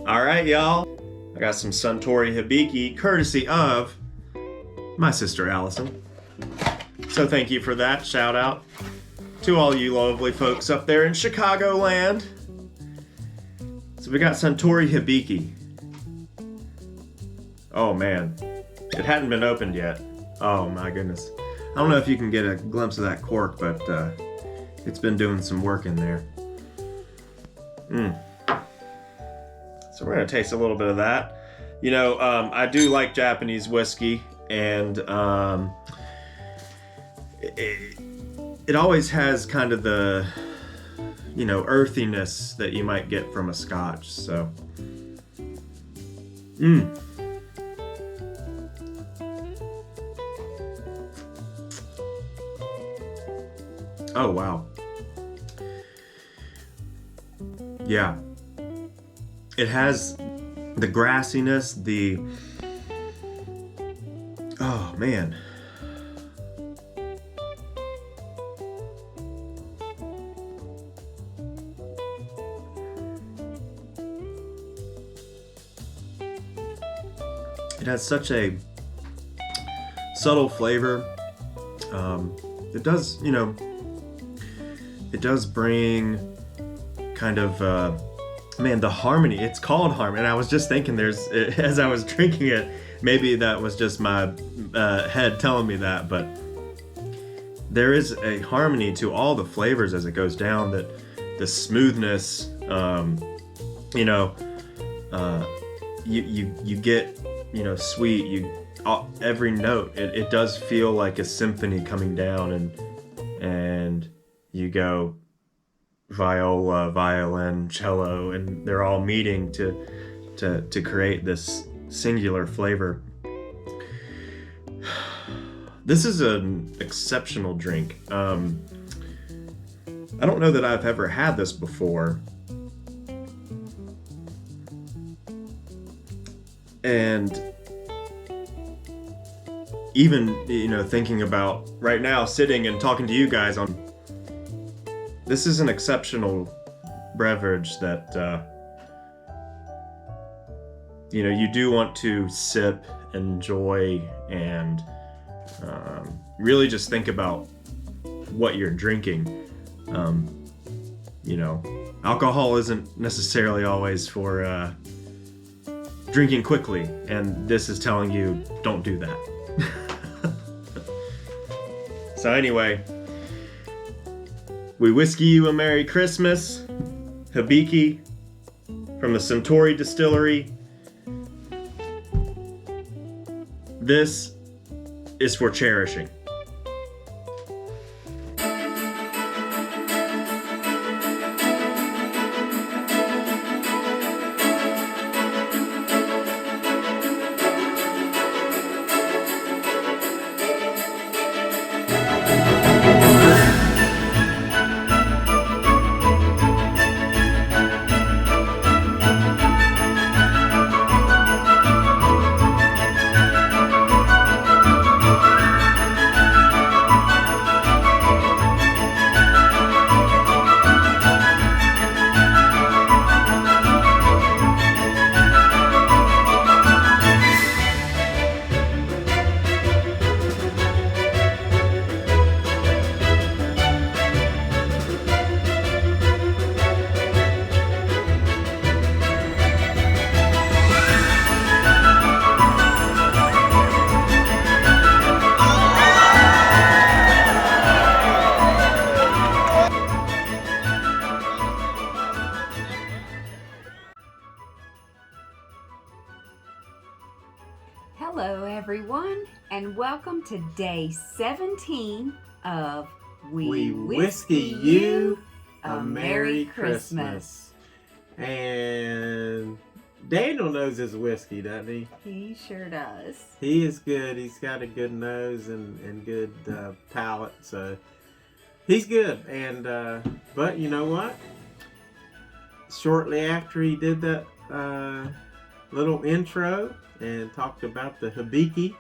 All right, y'all. I got some Suntory Hibiki, courtesy of my sister Allison. So thank you for that. Shout out to all you lovely folks up there in Chicagoland. So we got Suntory Hibiki. Oh man, it hadn't been opened yet. Oh my goodness. I don't know if you can get a glimpse of that cork, but it's been doing some work in there. So we're gonna taste a little bit of that. You know, I do like Japanese whiskey, and it always has kind of the, you know, earthiness that you might get from a Scotch. So, oh wow, yeah. It has the grassiness, oh man. It has such a subtle flavor. It does, you know, it does bring kind of, man, the harmony. It's called harmony. And I was just thinking as I was drinking it, maybe that was just my head telling me that, but there is a harmony to all the flavors as it goes down, that the smoothness, you know, you get, you know, sweet, every note, it does feel like a symphony coming down, and you go viola, violin, cello, and they're all meeting to create this singular flavor. This is an exceptional drink. I don't know that I've ever had this before. And even, you know, thinking about right now sitting and talking to you guys on, this is an exceptional beverage that, you know, you do want to sip, enjoy, and really just think about what you're drinking. You know, alcohol isn't necessarily always for drinking quickly, and this is telling you don't do that. So anyway, we whiskey you a Merry Christmas. Hibiki from the Suntory Distillery. This is for cherishing. Hello everyone, and welcome to day 17 of We Whiskey You a Merry Christmas. And Daniel knows his whiskey, doesn't he? He sure does. He is good. He's got a good nose and good palate, so he's good. And but you know what? Shortly after he did that little intro and talked about the Hibiki,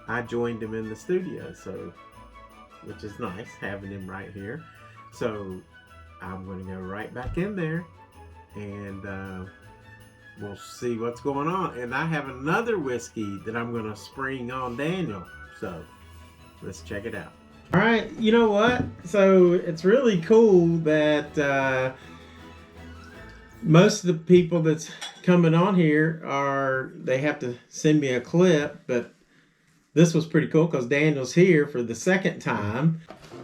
I joined him in the studio, so which is nice having him right here. So I'm going to go right back in there and we'll see what's going on. And I have another whiskey that I'm going to spring on Daniel. So let's check it out. All right, you know what? So it's really cool that most of the people that's coming on here they have to send me a clip, but this was pretty cool because Daniel's here for the second time.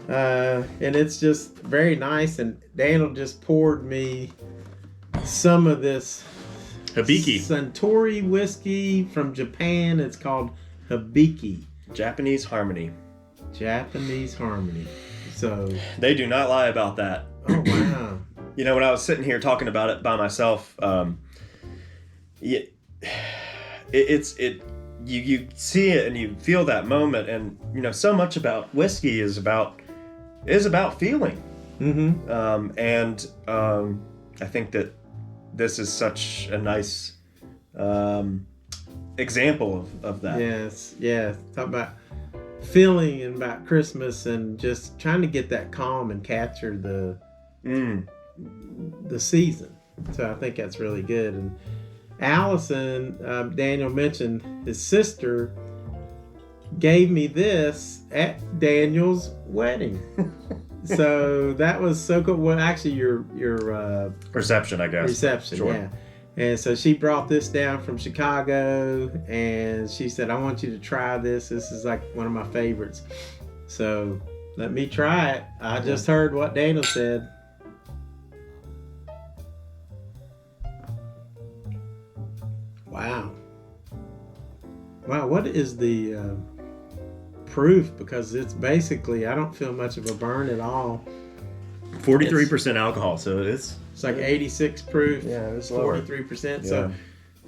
And it's just very nice. And Daniel just poured me some of this Hibiki. Suntory whiskey from Japan. It's called Hibiki. Japanese Harmony. Japanese Harmony. So They do not lie about that. oh wow. You know, when I was sitting here talking about it by myself, you see it and you feel that moment, and you know, so much about whiskey is about feeling. Mm-hmm. I think that this is such a nice example of that. Yes, yeah. Talk about feeling and about Christmas and just trying to get that calm and capture the season. So I think that's really good. And Allison, Daniel mentioned his sister gave me this at Daniel's wedding. So that was so cool. Well, actually, your Reception, I guess. reception, Sure. yeah. And so she brought this down from Chicago, and she said, "I want you to try this. This is like one of my favorites." So let me try it. I just heard what Daniel said. Wow. Wow, what is the proof? Because it's basically, I don't feel much of a burn at all. 43% alcohol, so it's like 86 proof. Yeah, it's lower. 43%. Yeah. So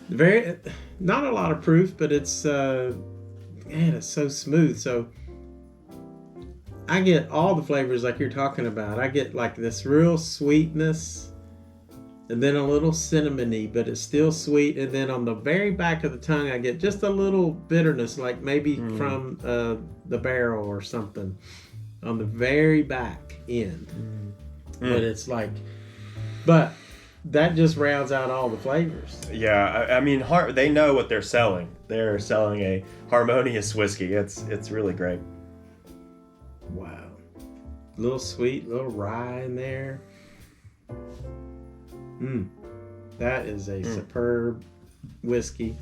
very, not a lot of proof, but it's man, it's so smooth. So I get all the flavors like you're talking about. I get like this real sweetness, and then a little cinnamony, but it's still sweet. And then on the very back of the tongue, I get just a little bitterness, like maybe from the barrel or something on the very back end. But it's like, but that just rounds out all the flavors. Yeah, I mean, they know what they're selling. They're selling a harmonious whiskey. It's really great. Wow. Little sweet, little rye in there. That is a superb whiskey.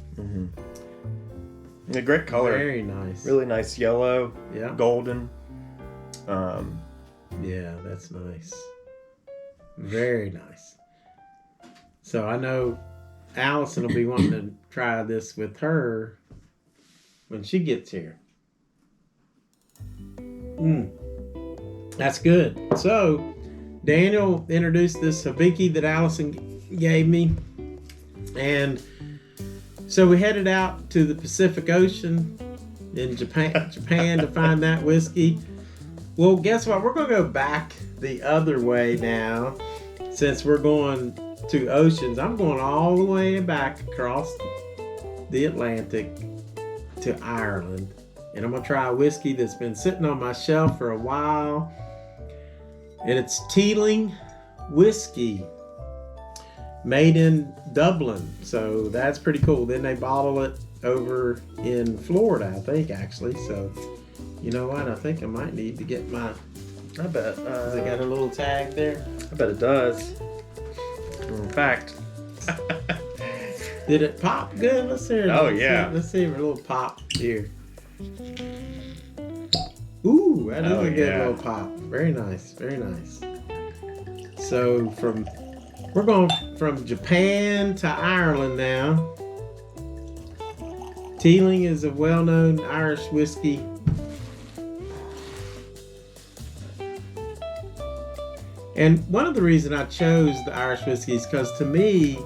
A great color. Very nice. Really nice yellow, Yeah. golden. Yeah, that's nice. Very nice. So I know Allison will be wanting to try this with her when she gets here. That's good. So Daniel introduced this Hibiki that Allison gave me. And so we headed out to the Pacific Ocean in Japan to find that whiskey. Well, guess what? We're going to go back the other way now. Since we're going to oceans, I'm going all the way back across the Atlantic to Ireland. And I'm going to try a whiskey that's been sitting on my shelf for a while. And it's Teeling Whiskey, made in Dublin. So that's pretty cool. Then they bottle it over in Florida, I think, actually. So, you know what? I think I might need to get my... I bet. Has it got a little tag there? I bet it does. In fact. Did it pop good? Let's hear it. Oh, yeah. Let's see a little pop here. Ooh, that is a good little pop. Very nice. Very nice. So we're going from Japan to Ireland now. Teeling is a well-known Irish whiskey. And one of the reasons I chose the Irish whiskey is because to me,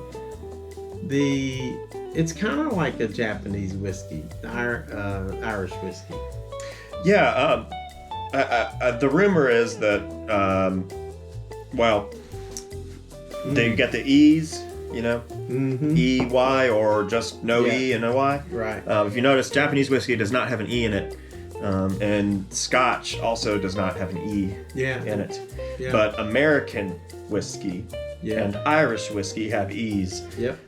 it's kind of like a Japanese whiskey, the Irish whiskey. Yeah, the rumor is that, they get the E's, you know, E-Y, or just no E and no Y. Right. If you notice, Japanese whiskey does not have an E in it. And Scotch also does not have an E in it. Yeah. But American whiskey and Irish whiskey have E's. Yep.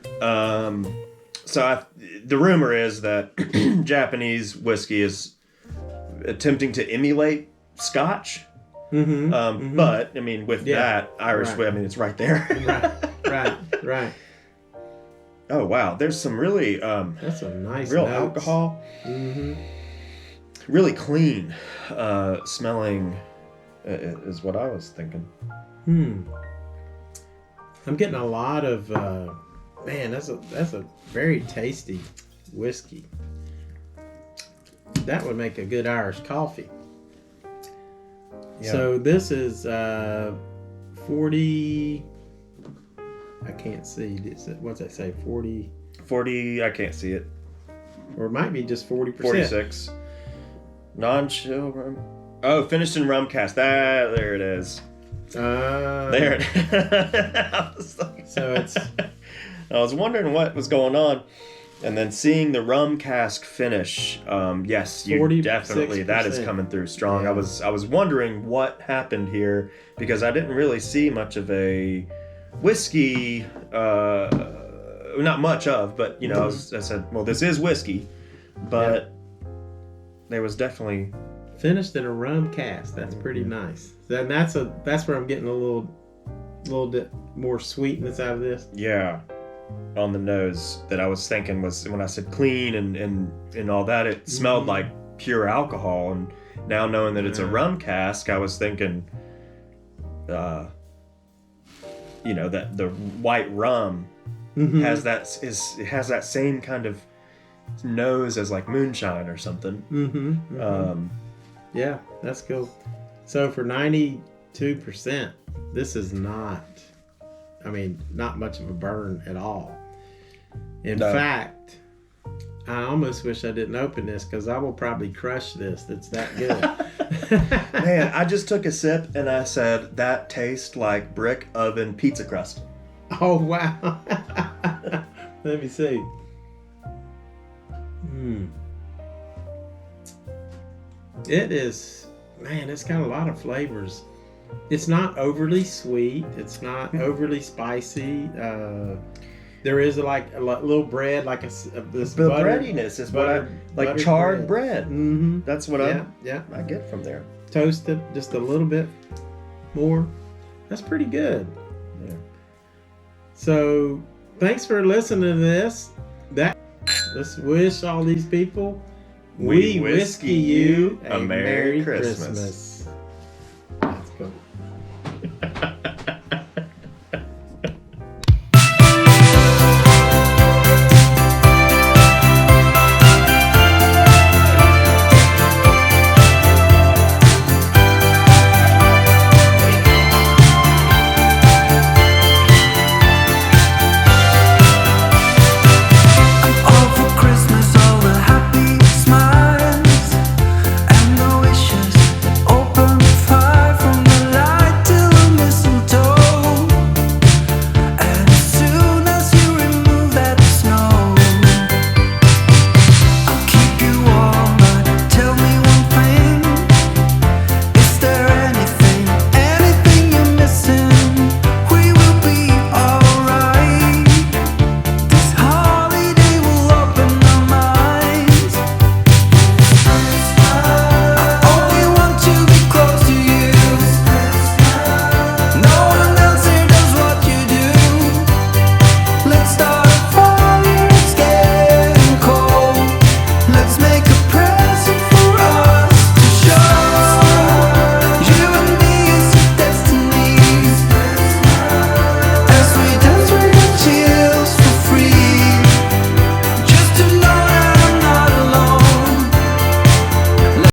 So the rumor is that Japanese whiskey is attempting to emulate Scotch. But I mean, with that Irish, I mean, it's right there. Right. Oh wow, there's some really that's a nice real notes. alcohol. Really clean smelling is what I was thinking. I'm getting a lot of man. That's a very tasty whiskey. That would make a good Irish coffee. Yeah. So this is 40. I can't see. What's that say? 40. 40. I can't see it. Or it might be just 40%. 46. Non-chill rum. Oh, finished in rum cask. There it is. There. So it's. I was wondering what was going on, and then seeing the rum cask finish. Yes, you 46%. definitely that is coming through strong. Yeah. I was wondering what happened here because I didn't really see much of a whiskey. Not much of, but you know, I said, well, this is whiskey, but there was definitely Finished in a rum cask. That's pretty nice. Then that's where I'm getting a little bit more sweetness out of this. Yeah, on the nose that I was thinking was when I said clean and all that, it smelled like pure alcohol. And now knowing that it's a rum cask, I was thinking, that the white rum has that same kind of nose as like moonshine or something. Yeah, that's cool. So for 92%, this is not much of a burn at all. In fact, I almost wish I didn't open this because I will probably crush this. It's that good. Man, I just took a sip and I said, that tastes like brick oven pizza crust. Oh, wow. Let me see. It is, man, it's got a lot of flavors. It's not overly sweet. It's not overly spicy. There is like a little bread, like this The breadiness is what I like, charred bread. That's what I get from there. Toasted just a little bit more. That's pretty good. Yeah. So thanks for listening to this. Let's wish all these people We whiskey you a Merry Christmas.